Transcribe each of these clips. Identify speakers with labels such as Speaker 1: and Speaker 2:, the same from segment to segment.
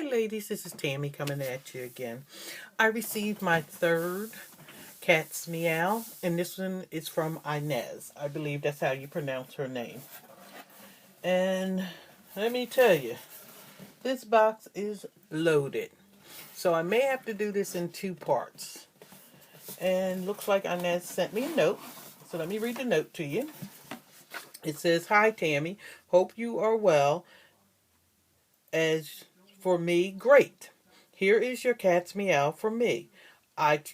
Speaker 1: Hi ladies, this is Tammy coming at you again. I received my third cat's meow, and this one is from Inez. I believe that's how you pronounce her name. And let me tell you, this box is loaded. So I may have to do this in two parts. And looks like Inez sent me a note. So let me read the note to you. It says, "Hi Tammy, hope you are well. As for me, great. Here is your cat's meow for me. I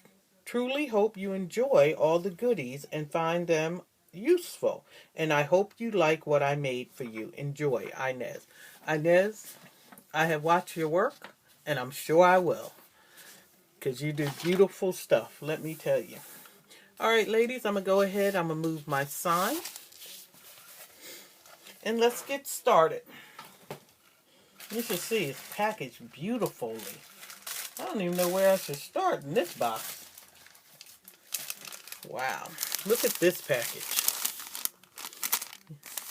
Speaker 1: truly hope you enjoy all the goodies and find them useful. And I hope you like what I made for you. Enjoy, Inez." Inez, I have watched your work, and I'm sure I will. Because you do beautiful stuff, let me tell you. All right, ladies, I'm going to go ahead. I'm going to move my sign. And let's get started. You should see it's packaged beautifully. I don't even know where I should start in this box. Wow. Look at this package.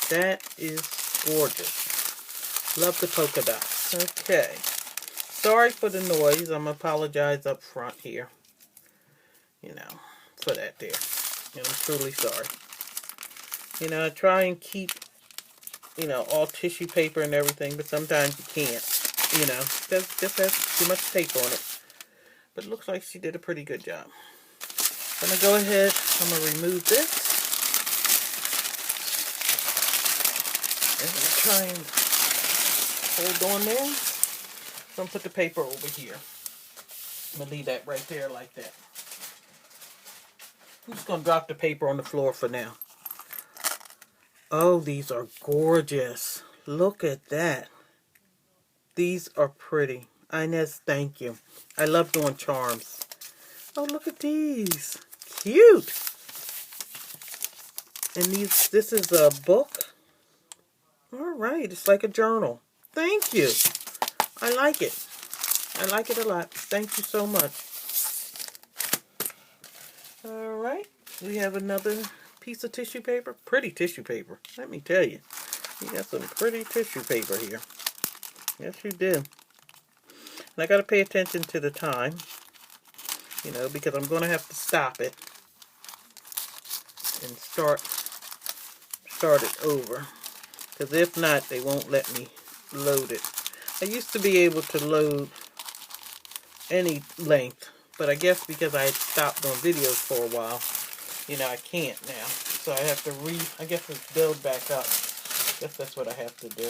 Speaker 1: That is gorgeous. Love the polka dots. Okay. Sorry for the noise. I'm going to apologize up front here. You know, for that there. And I'm truly sorry. You know, I try and keep, all tissue paper and everything, but sometimes you can't. Just has too much tape on it. But it looks like she did a pretty good job. I'm going to go ahead, I'm going to remove this. And I'm going to try and hold on there. So I'm going to put the paper over here. I'm going to leave that right there like that. I'm just going to drop the paper on the floor for now. Oh, these are gorgeous. Look at that. These are pretty. Inez, thank you. I love doing charms. Oh, look at these. Cute. And this is a book. All right. It's like a journal. Thank you. I like it. I like it a lot. Thank you so much. All right. We have another piece of tissue paper. Pretty tissue paper. Let me tell you. You got some pretty tissue paper here. Yes, you do. And I got to pay attention to the time. Because I'm going to have to stop it and start it over. Because if not, they won't let me load it. I used to be able to load any length, but I guess because I had stopped doing videos for a while, I can't now. So I have to it's build back up. I guess that's what I have to do.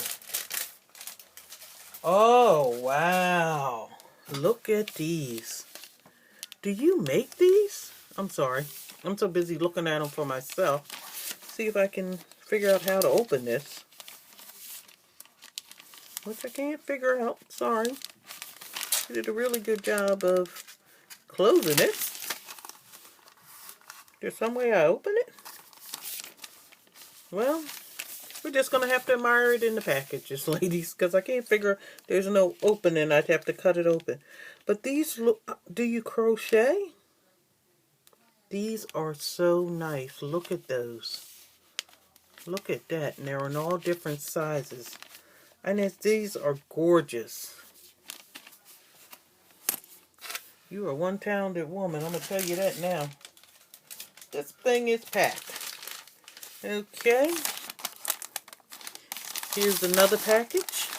Speaker 1: Oh, wow. Look at these. Do you make these? I'm sorry. I'm so busy looking at them for myself. See if I can figure out how to open this. Which I can't figure out. Sorry. You did a really good job of closing it. There's some way I open it? Well, we're just going to have to admire it in the packages, ladies. Because I can't figure, there's no opening. I'd have to cut it open. But these look, do you crochet? These are so nice. Look at those. Look at that. And they're in all different sizes. And these are gorgeous. You are one talented woman. I'm going to tell you that now. This thing is packed. Okay. Here's another package.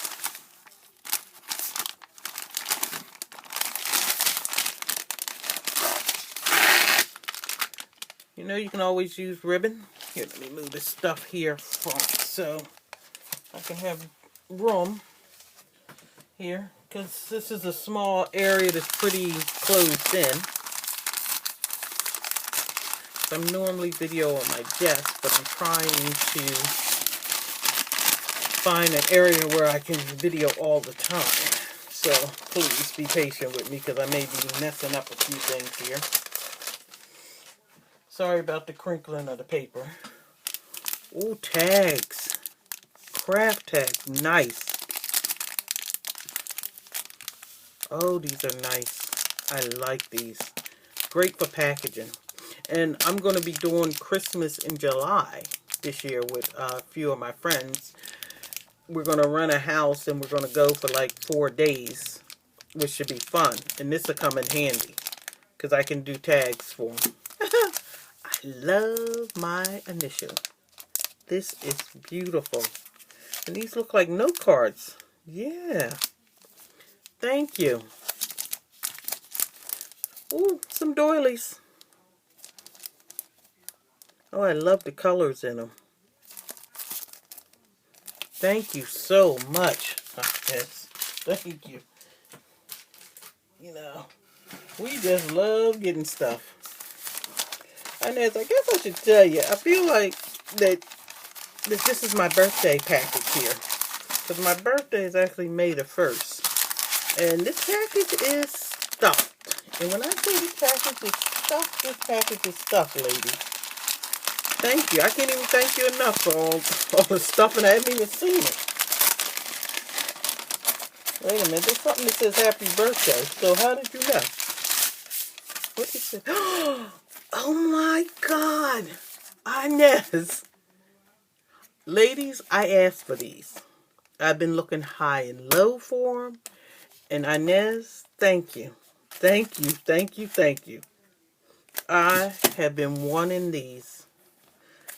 Speaker 1: You can always use ribbon. Here, let me move this stuff here front so I can have room here. Because this is a small area that's pretty closed in. I'm normally video on my desk, but I'm trying to find an area where I can video all the time. So please be patient with me because I may be messing up a few things here. Sorry about the crinkling of the paper. Oh, tags. Craft tags. Nice. Oh, these are nice. I like these. Great for packaging. And I'm going to be doing Christmas in July this year with a few of my friends. we're going to rent a house and we're going to go for like 4 days, which should be fun. And this will come in handy because I can do tags for them. I love my initial. This is beautiful. And these look like note cards. Yeah. Thank you. Ooh, some doilies. Oh, I love the colors in them. Thank you so much. Yes, thank you. You know, we just love getting stuff. Inez, I guess I should tell you, I feel like that this is my birthday package here. Because my birthday is actually May the 1st. And this package is stuffed. And when I say this package is stuffed, ladies. Thank you. I can't even thank you enough for all the stuff, and I haven't even seen it. Wait a minute. There's something that says happy birthday. So how did you know? What is it? Oh my God. Inez. Ladies, I asked for these. I've been looking high and low for them. And Inez, thank you. Thank you, thank you, thank you. I have been wanting these.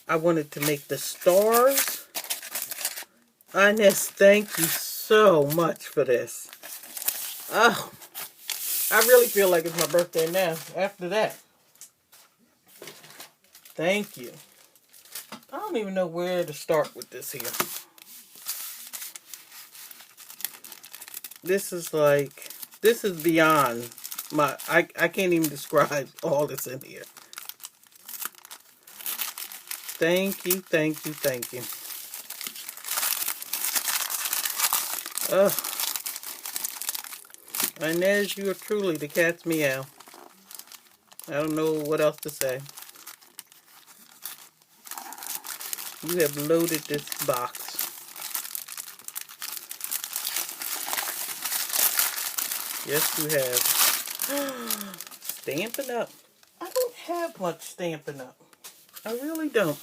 Speaker 1: I wanted to make the stars. Inez, thank you so much for this. Oh, I really feel like it's my birthday now. After that. Thank you. I don't even know where to start with this here. This is beyond my, I can't even describe all that's in here. Thank you, thank you, thank you. Inez, you are truly the cat's meow. I don't know what else to say. You have loaded this box. Yes, you have. Stampin' Up. I don't have much Stampin' Up. I really don't.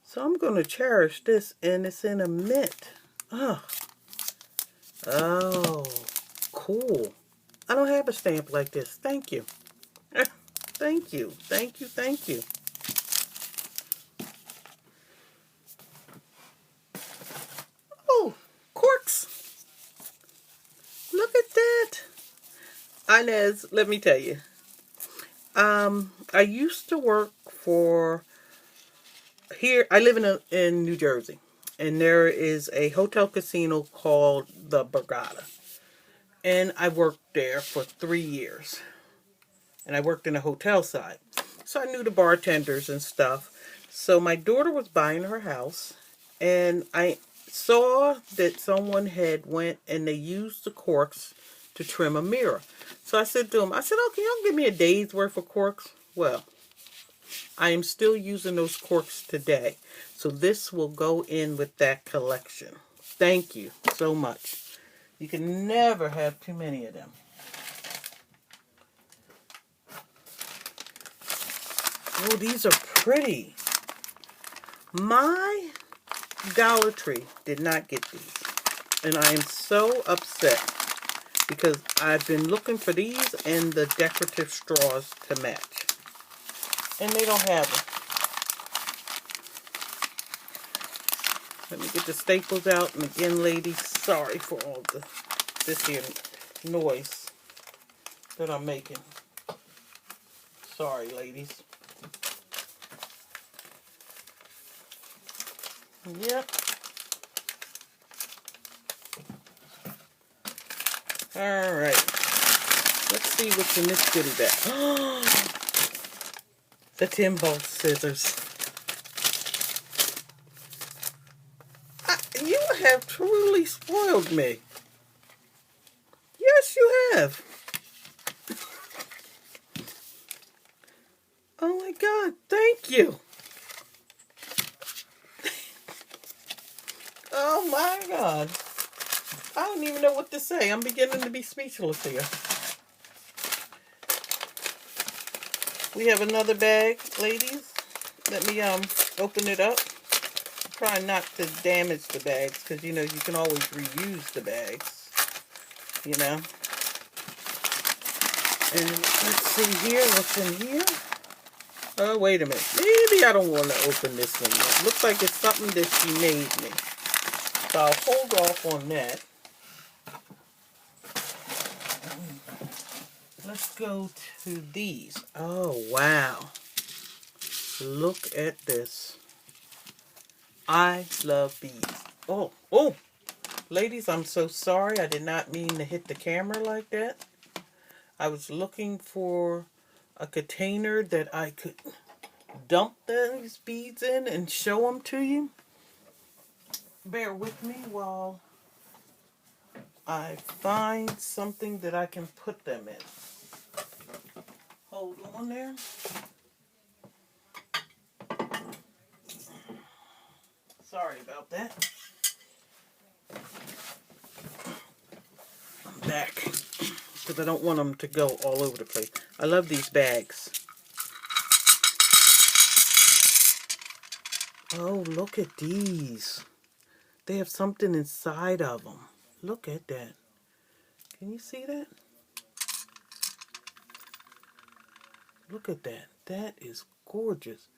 Speaker 1: So I'm going to cherish this, and it's in a mint. Oh, cool. I don't have a stamp like this. Thank you. Thank you. Thank you. Thank you. Oh, corks. Look at that. Inez, let me tell you. I used to work for here. I live in New Jersey, and there is a hotel casino called the Borgata, and I worked there for 3 years, and I worked in the hotel side, so I knew the bartenders and stuff. So my daughter was buying her house, and I saw that someone had went and they used the corks to trim a mirror. So I said to him, oh, can y'all give me a day's worth of corks? Well, I am still using those corks today. So this will go in with that collection. Thank you so much. You can never have too many of them. Oh, these are pretty. My Dollar Tree did not get these. And I am so upset because I've been looking for these and the decorative straws to match. And they don't have them. Let me get the staples out. And again, ladies, sorry for all this here noise that I'm making. Sorry, ladies. Yep. Alright. Let's see what's in this goodie bag. The Timbo scissors. You have truly spoiled me. Yes, you have. Oh my God, thank you. Oh my God. I don't even know what to say. I'm beginning to be speechless here. We have another bag, ladies. Let me open it up. Try not to damage the bags because, you know, you can always reuse the bags, you know. And let's see here, what's in here? Oh, wait a minute. Maybe I don't want to open this one yet. Looks like it's something that she made me. So I'll hold off on that. Let's go to these. Oh, wow. Look at this. I love beads. Oh, oh. Ladies, I'm so sorry. I did not mean to hit the camera like that. I was looking for a container that I could dump these beads in and show them to you. Bear with me while I find something that I can put them in. Hold on there. Sorry about that. I'm back because I don't want them to go all over the place. I love these bags. Oh, look at these. They have something inside of them. Look at that. Can you see that? Look at that. That is gorgeous.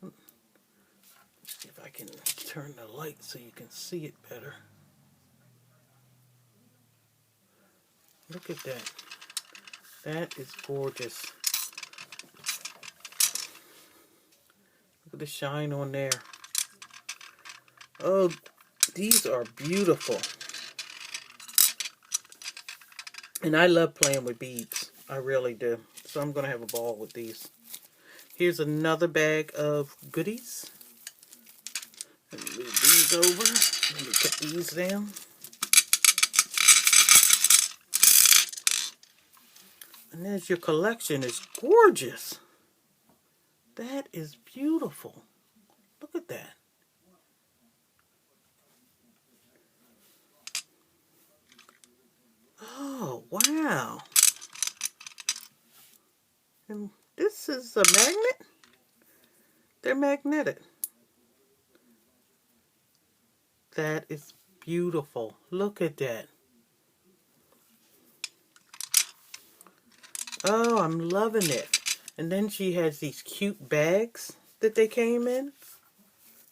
Speaker 1: Let's see if I can turn the light so you can see it better. Look at that. That is gorgeous. Look at the shine on there. Oh, these are beautiful. And I love playing with beads. I really do. So I'm going to have a ball with these. Here's another bag of goodies. Let me move these over. Let me put these down. And there's your collection. It's gorgeous. That is beautiful. Look at that. Oh, wow. And this is a magnet? They're magnetic. That is beautiful. Look at that. Oh, I'm loving it. And then she has these cute bags that they came in.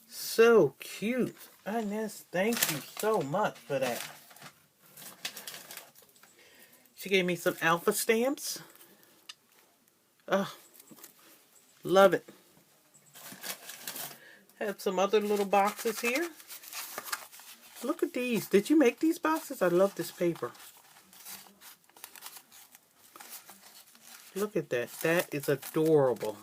Speaker 1: So cute. Inez, thank you so much for that. She gave me some alpha stamps. Oh, love it. Have some other little boxes here. Look at these. Did you make these boxes? I love this paper. Look at that. That is adorable.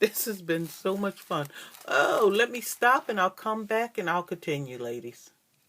Speaker 1: This has been so much fun. Oh, let me stop and I'll come back and I'll continue, ladies.